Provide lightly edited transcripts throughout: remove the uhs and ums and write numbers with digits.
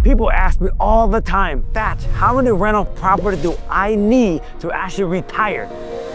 People ask me all the time, Thach, how many rental property do I need to actually retire?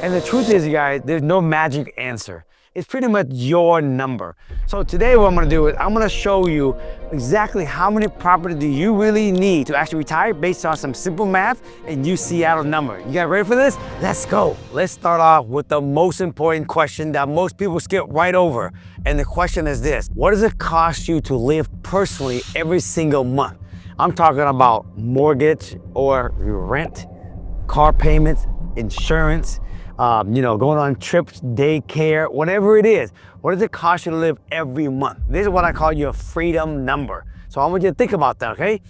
And the truth is, you guys, there's no magic answer. It's pretty much your number. So today what I'm gonna do is I'm gonna show you exactly how many property do you really need to actually retire based on some simple math and use Seattle number. You guys ready for this? Let's go. Let's start off with the most important question that most people skip right over. And the question is this: what does it cost you to live personally every single month? I'm talking about mortgage or rent, car payments, insurance, going on trips, daycare, whatever it is. What does it cost you to live every month? This is what I call your freedom number. So I want you to think about that, okay?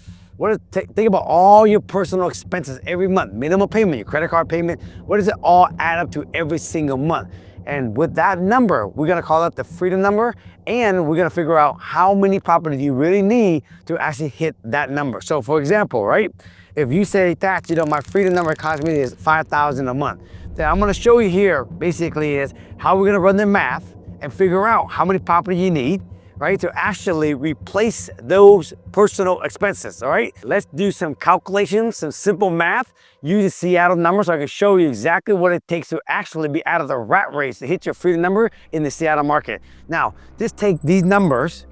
Think about all your personal expenses every month, minimum payment, your credit card payment. What does it all add up to every single month? And with that number, we're gonna call that the freedom number, and we're gonna figure out how many properties you really need to actually hit that number. So for example, right? If you say, Thach, my freedom number cost me is $5,000 a month, then I'm gonna show you here basically is how we're gonna run the math and figure out how many property you need, right? To actually replace those personal expenses, all right? Let's do some calculations, some simple math, use the Seattle number so I can show you exactly what it takes to actually be out of the rat race to hit your freedom number in the Seattle market. Now, just take these numbers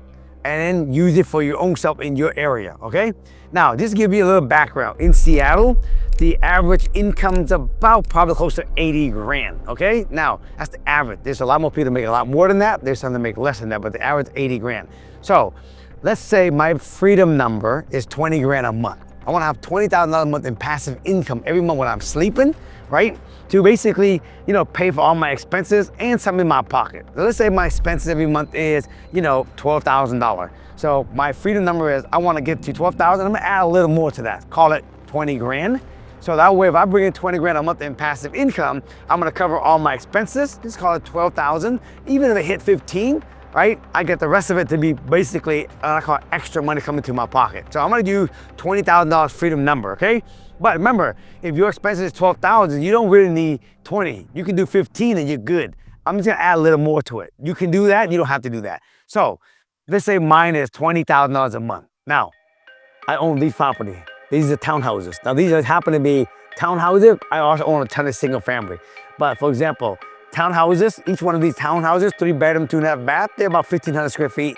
and then use it for your own self in your area, okay? Now, just to give you a little background, in Seattle, the average income is about probably close to 80 grand, okay? Now, that's the average. There's a lot more people that make a lot more than that. There's some that make less than that, but the average 80 grand. So, let's say my freedom number is 20 grand a month. I wanna have $20,000 a month in passive income every month when I'm sleeping, right? To basically, pay for all my expenses and some in my pocket. So let's say my expenses every month is, $12,000. So my freedom number is, I wanna get to 12,000, I'm gonna add a little more to that, call it 20 grand. So that way, if I bring in 20 grand a month in passive income, I'm gonna cover all my expenses, just call it 12,000. Even if I hit 15, right? I get the rest of it to be basically, I call it extra money coming to my pocket. So I'm gonna do $20,000 freedom number, okay? But remember, if your expenses is 12,000, you don't really need 20. You can do 15 and you're good. I'm just gonna add a little more to it. You can do that, you don't have to do that. So let's say mine is $20,000 a month. Now, I own these properties. These are townhouses. Now these happen to be townhouses. I also own a ton of single family. But for example, townhouses, each one of these townhouses, 3-bedroom, 2.5 bath, they're about 1,500 square feet.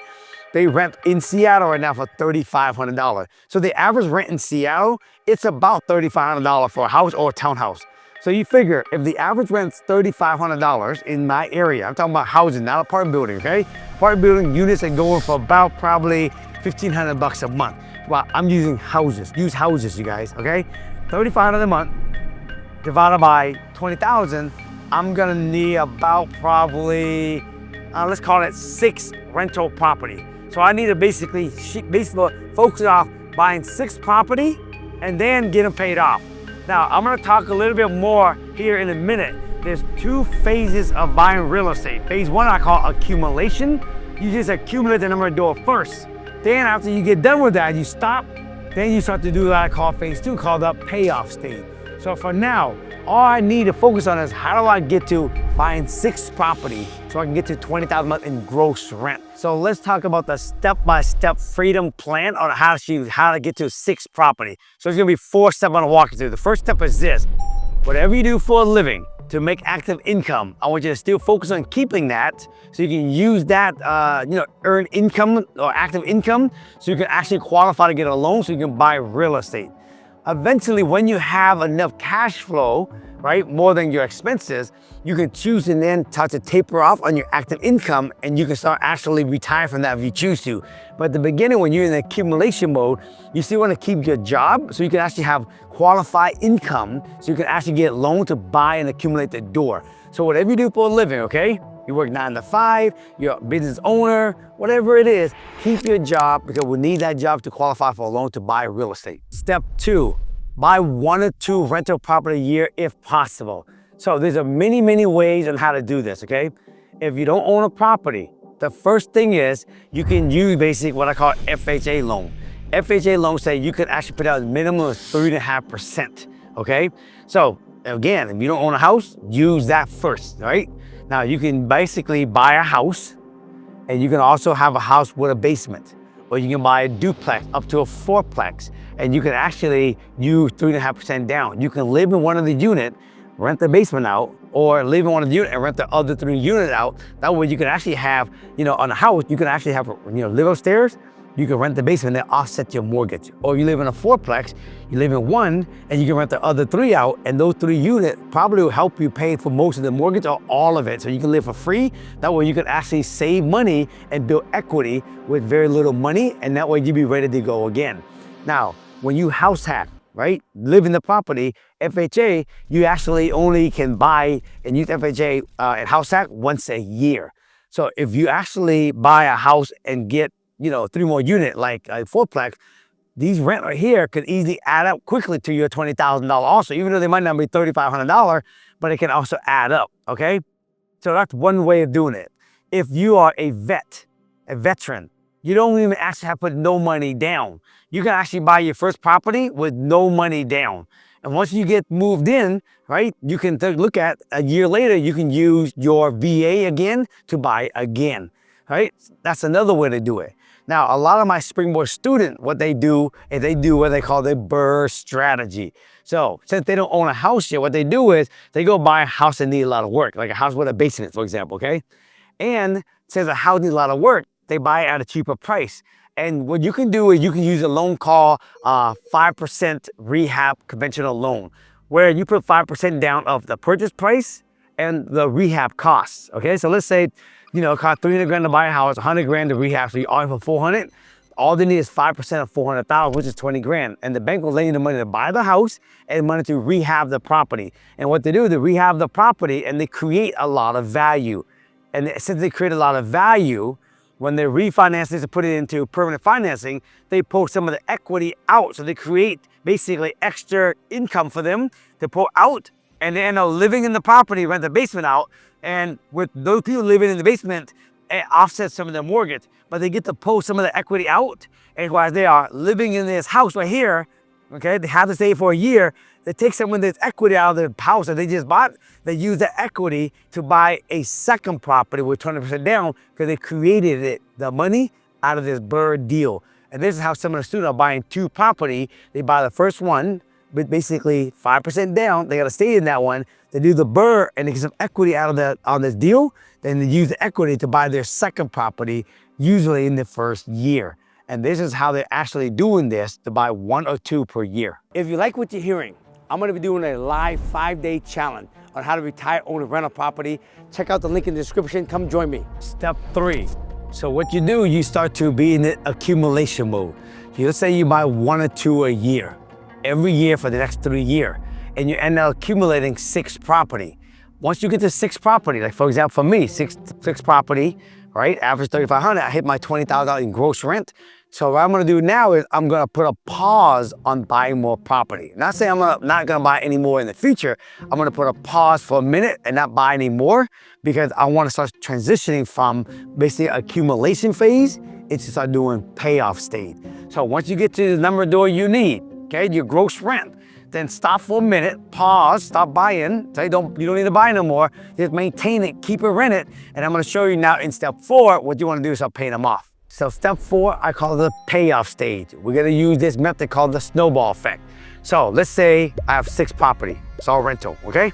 They rent in Seattle right now for $3,500. So the average rent in Seattle, it's about $3,500 for a house or a townhouse. So you figure if the average rent's $3,500 in my area, I'm talking about housing, not apartment building, okay? Apartment building units are going for about probably $1,500 a month. Well, I'm using houses, use houses, you guys, okay? $3,500 a month divided by 20,000, I'm gonna need about probably, let's call it 6 rental property. So I need to basically focus off buying 6 property and then get them paid off. Now, I'm gonna talk a little bit more here in a minute. There's 2 phases of buying real estate. Phase 1 I call accumulation. You just accumulate the number of doors first. Then after you get done with that, you stop. Then you start to do what I call phase 2, called the payoff stage. So for now, all I need to focus on is how do I get to buying 6 property so I can get to 20,000 a month in gross rent. So let's talk about the step-by-step freedom plan on how to get to 6 property. So there's gonna be 4 steps I'm gonna walk you through. The first step is this: whatever you do for a living to make active income, I want you to still focus on keeping that so you can use that, earn income or active income so you can actually qualify to get a loan so you can buy real estate. Eventually, when you have enough cash flow, right, more than your expenses, you can choose and then start to taper off on your active income and you can start actually retire from that if you choose to. But at the beginning, when you're in the accumulation mode, you still want to keep your job so you can actually have qualified income so you can actually get a loan to buy and accumulate the door. So whatever you do for a living, okay? You work 9 to 5, you're a business owner, whatever it is, keep your job because we need that job to qualify for a loan to buy real estate. Step 2, buy 1 or 2 rental property a year if possible. So there's many ways on how to do this, okay? If you don't own a property, the first thing is you can use basically what I call FHA loan. FHA loans say you could actually put out a minimum of 3.5%, okay? So again, if you don't own a house, use that first, right? Now you can basically buy a house and you can also have a house with a basement. or you can buy a duplex up to a fourplex, and you can actually use 3.5% down. You can live in one of the unit, rent the basement out, or live in one of the unit and rent the other 3 units out. That way you can actually have, on a house, you can actually have, live upstairs, you can rent the basement and offset your mortgage. Or you live in a fourplex, you live in one, and you can rent the other 3 out, and those 3 units probably will help you pay for most of the mortgage or all of it. So you can live for free. That way you can actually save money and build equity with very little money, and that way you'll be ready to go again. Now, when you house hack, right, live in the property, FHA, you actually only can buy and use FHA and house hack once a year. So if you actually buy a house and get 3 more units, like a fourplex, these rent right here could easily add up quickly to your $20,000 also, even though they might not be $3,500, but it can also add up, okay? So that's one way of doing it. If you are a veteran, you don't even actually have to put no money down. You can actually buy your first property with no money down. And once you get moved in, right, you can look at a year later, you can use your VA again to buy again, right? That's another way to do it. Now, a lot of my Springboard students, what they do is they do what they call the BRRRR strategy. So since they don't own a house yet, what they do is they go buy a house that needs a lot of work, like a house with a basement, for example, okay? And since a house needs a lot of work, they buy it at a cheaper price. And what you can do is you can use a loan called 5% rehab conventional loan, where you put 5% down of the purchase price and the rehab costs, okay? So let's say, it costs 300 grand to buy a house, 100 grand to rehab, so you own for 400. All they need is 5% of 400,000, which is 20 grand. And the bank will lend you the money to buy the house and money to rehab the property. And what they do, they rehab the property and they create a lot of value. And since they create a lot of value, when they refinance this and put it into permanent financing, they pull some of the equity out. So they create basically extra income for them to pull out, and they end up living in the property, rent the basement out. And with those people living in the basement, it offsets some of their mortgage, but they get to pull some of the equity out. And while they are living in this house right here, okay, they have to stay for a year, they take some of this equity out of the house that they just bought, they use the equity to buy a second property with 20% down because they created the money out of this BRRRR deal. And this is how some of the students are buying 2 property. They buy the first one with basically 5% down. They got to stay in that one. They do the BRRRR and they get some equity out of on this deal. Then they use the equity to buy their second property, usually in the first year. And this is how they're actually doing this, to buy 1 or 2 per year. If you like what you're hearing, I'm gonna be doing a live 5-day challenge on how to retire, own a rental property. Check out the link in the description, come join me. Step 3. So what you do, you start to be in the accumulation mode. Let's say you buy 1 or 2 a year, every year for the next 3 years, and you end up accumulating 6 property. Once you get to 6 property, like for example, for me, six property, right? Average 3,500, I hit my $20,000 in gross rent. So what I'm gonna do now is I'm gonna put a pause on buying more property. Not saying I'm not gonna buy any more in the future. I'm gonna put a pause for a minute and not buy any more because I wanna start transitioning from basically accumulation phase into start doing payoff stage. So once you get to the number of doors you need, okay, your gross rent, then stop for a minute, pause, stop buying. So you don't need to buy no more. Just maintain it, keep it rented. And I'm gonna show you now in step 4, what you wanna do is start paying them off. So step 4, I call the payoff stage. We're gonna use this method called the snowball effect. So let's say I have 6 property, it's all rental, okay?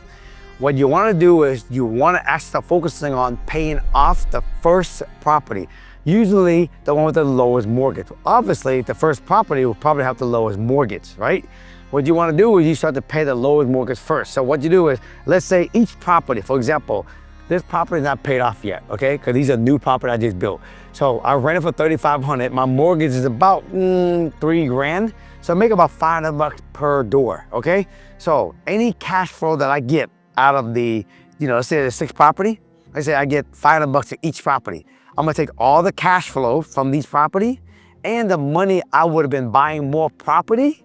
What you wanna do is you wanna actually start focusing on paying off the first property. Usually the one with the lowest mortgage. Obviously, the first property will probably have the lowest mortgage, right? What you wanna do is you start to pay the lowest mortgage first. So what you do is, let's say each property, for example, this property is not paid off yet, okay? Because these are new property I just built. So I rented for $3,500. My mortgage is about $3 grand. So I make about $500 per door, okay? So any cash flow that I get out of the, let's say there's 6 property, let's say I get $500 to each property. I'm gonna take all the cash flow from these property and the money I would have been buying more property,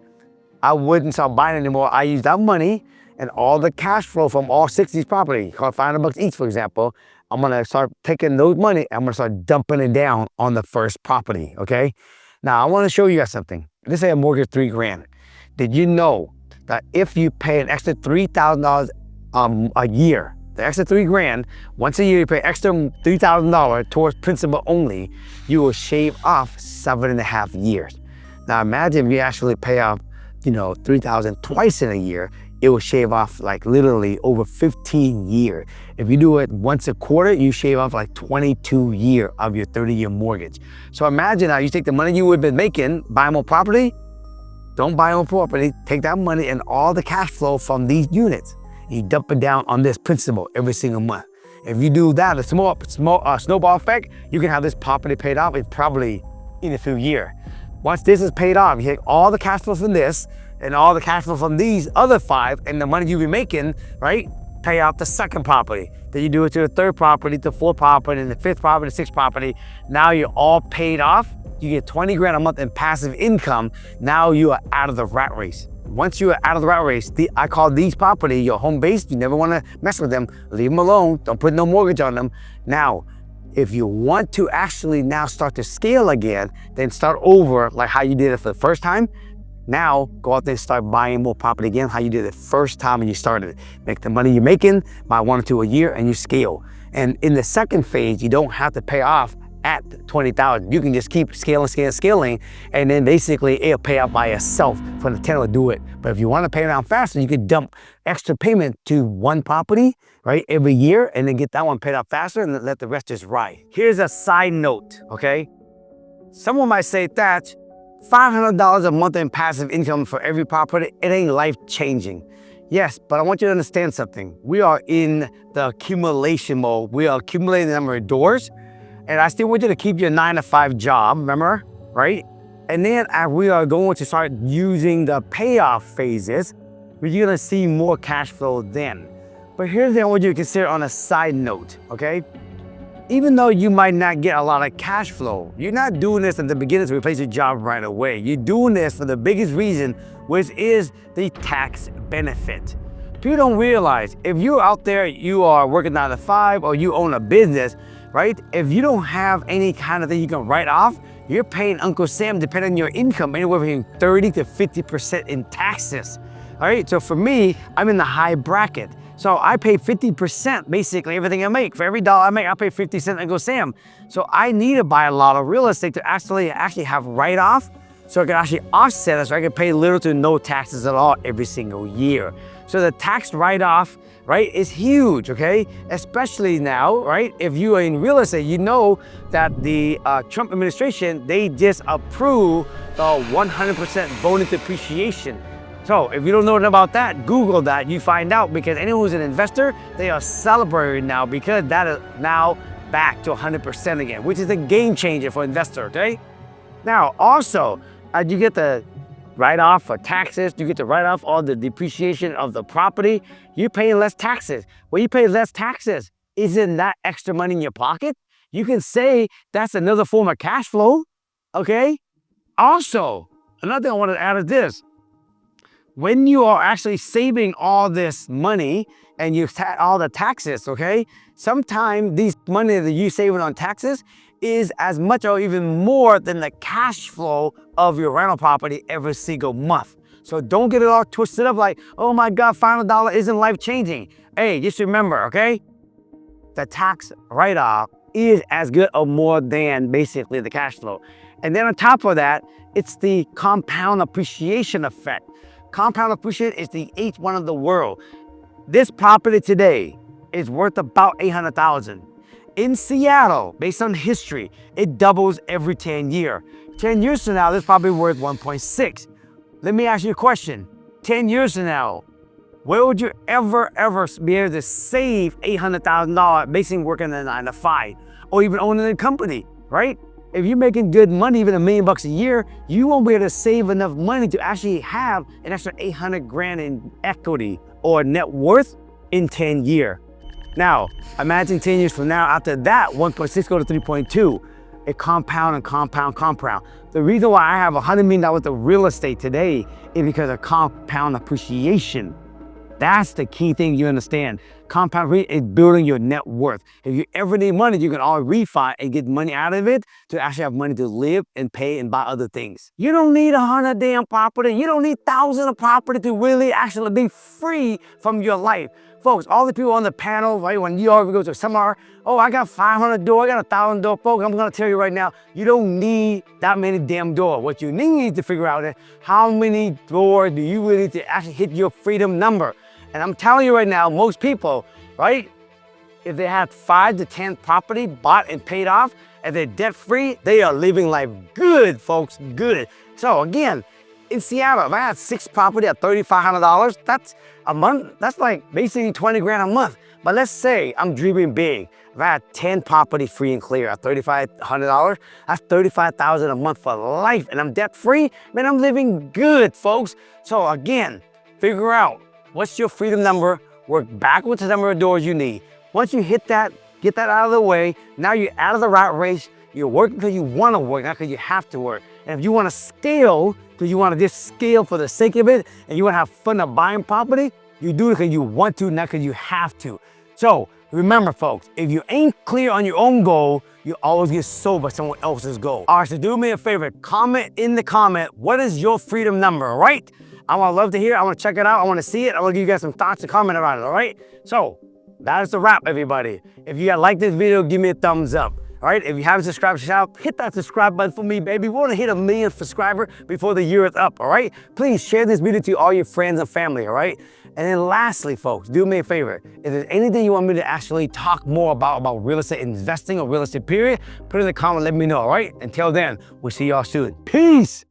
I wouldn't start buying anymore. I use that money and all the cash flow from all 6 of these properties, called $500 each, for example, I'm gonna start taking those money, I'm gonna start dumping it down on the first property, okay? Now, I wanna show you guys something. Let's say a mortgage $3 grand. Did you know that if you pay an extra $3,000 a year the extra 3 grand, once a year you pay extra $3,000 towards principal only, you will shave off 7.5 years. Now imagine if you actually pay off, you know, $3,000 twice in a year, it will shave off like literally over 15 years. If you do it once a quarter, you shave off like 22 years of your 30-year mortgage. So imagine now you take the money you would have been making, buy more property, don't buy more property, take that money and all the cash flow from these units, and you dump it down on this principal every single month. If you do that, a small snowball effect, you can have this property paid off in probably in a few years. Once this is paid off, you take all the cash flow from this and all the cash flow from these other 5 and the money you'll be making, right? Pay out the second property. Then you do it to the 3rd property, the 4th property, and the 5th property, the 6th property. Now you're all paid off. You get 20 grand a month in passive income. Now you are out of the rat race. Once you are out of the rat race, I call these property your home base. You never want to mess with them. Leave them alone. Don't put no mortgage on them. Now, if you want to actually now start to scale again, then start over like how you did it for the first time. Now, go out there and start buying more property again, how you did it the first time when you started. Make the money you're making, buy 1 or 2 a year, and you scale. And in the second phase, you don't have to pay off at 20,000. You can just keep scaling, and then basically it'll pay out by itself for the tenant to do it. But if you want to pay it down faster, you could dump extra payment to 1 property, right, every year, and then get that one paid out faster and let the rest just ride. Here's a side note, okay? Someone might say that $500 a month in passive income for every property, it ain't life-changing. Yes, but I want you to understand something. We are in the accumulation mode. We are accumulating the number of doors, and I still want you to keep your 9-to-5 job, remember, right? And then we are going to start using the payoff phases, where you're gonna see more cash flow then. But here's the thing I want you to consider on a side note, okay? Even though you might not get a lot of cash flow, you're not doing this at the beginning to replace your job right away. You're doing this for the biggest reason, which is the tax benefit. People don't realize, if you're out there, you are working 9-to-5 or you own a business, right? If you don't have any kind of thing you can write off, you're paying Uncle Sam, depending on your income, anywhere between 30 to 50% in taxes. All right, so for me, I'm in the high bracket. So I pay 50%, basically everything I make. For every dollar I make, I pay 50 cents Uncle Sam. So I need to buy a lot of real estate to actually have write-off, so I can actually offset it, so I can pay little to no taxes at all every single year. So the tax write-off, right, is huge, okay? Especially now, right? If you are in real estate, you know that the Trump administration, they just approved the 100% bonus depreciation. So if you don't know anything about that, Google that, you find out, because anyone who's an investor, they are celebrating now because that is now back to 100% again, which is a game changer for investor, okay? Now, also, you get the write-off for taxes, you get to write off all the depreciation of the property, you're paying less taxes. When you pay less taxes, isn't that extra money in your pocket? You can say that's another form of cash flow, okay? Also, another thing I want to add is this. When you are actually saving all this money and you all the taxes, okay? Sometimes these money that you saving on taxes is as much or even more than the cash flow of your rental property every single month. So don't get it all twisted up like, oh my God, $500 isn't life-changing. Hey, just remember, okay? The tax write-off is as good or more than basically the cash flow. And then on top of that, it's the compound appreciation effect. Compound appreciation is the 8th one of the world. This property today is worth about $800,000. In Seattle, based on history, it doubles every 10 years. 10 years from now, this probably worth 1.6. Let me ask you a question. 10 years from now, where would you ever be able to save $800,000 basically working a 9-to-5 or even owning a company, right? If you're making good money, even $1 million a year, you won't be able to save enough money to actually have an extra 800 grand in equity or net worth in 10 years. Now, imagine 10 years from now, after that, 1.6 go to 3.2. It compound and compound. The reason why I have $100 million worth of real estate today is because of compound appreciation. That's the key thing you understand. compound rate is building your net worth. If you ever need money, you can always refi and get money out of it to actually have money to live and pay and buy other things. You don't need 100 damn property. You don't need thousands of property to really actually be free from your life. Folks, all the people on the panel, right, when you all go to a seminar, oh, I got 500 doors, I got 1,000 doors. Folks, I'm gonna tell you right now, you don't need that many damn doors. What you need to figure out is how many doors do you really need to actually hit your freedom number. And I'm telling you right now, most people, right, if they have 5 to 10 property bought and paid off, and they're debt free, they are living life good, folks, good. So again, in Seattle, if I had 6 property at $3,500, that's a month, that's like basically 20 grand a month. But let's say I'm dreaming big. If I had 10 property free and clear at $3,500, that's $35,000 a month for life, and I'm debt free, man, I'm living good, folks. So again, figure out what's your freedom number, work backwards to the number of doors you need. Once you hit that, get that out of the way, now you're out of the rat race, you're working because you want to work, not because you have to work. And if you want to scale, because you want to just scale for the sake of it, and you want to have fun of buying property, you do it because you want to, not because you have to. So remember, folks, if you ain't clear on your own goal, you always get sold by someone else's goal. All right, so do me a favor, comment in the comment, what is your freedom number, all right? I want to love to hear it. I want to check it out. I want to see it. I want to give you guys some thoughts and comment about it, all right? So that is the wrap, everybody. If you guys like this video, give me a thumbs up. All right, if you haven't subscribed to the channel, hit that subscribe button for me, baby. We want to hit 1 million subscribers before the year is up, all right? Please share this video to all your friends and family, all right? And then lastly, folks, do me a favor. If there's anything you want me to actually talk more about real estate investing or real estate period, put it in the comment, let me know, all right? Until then, we'll see y'all soon. Peace.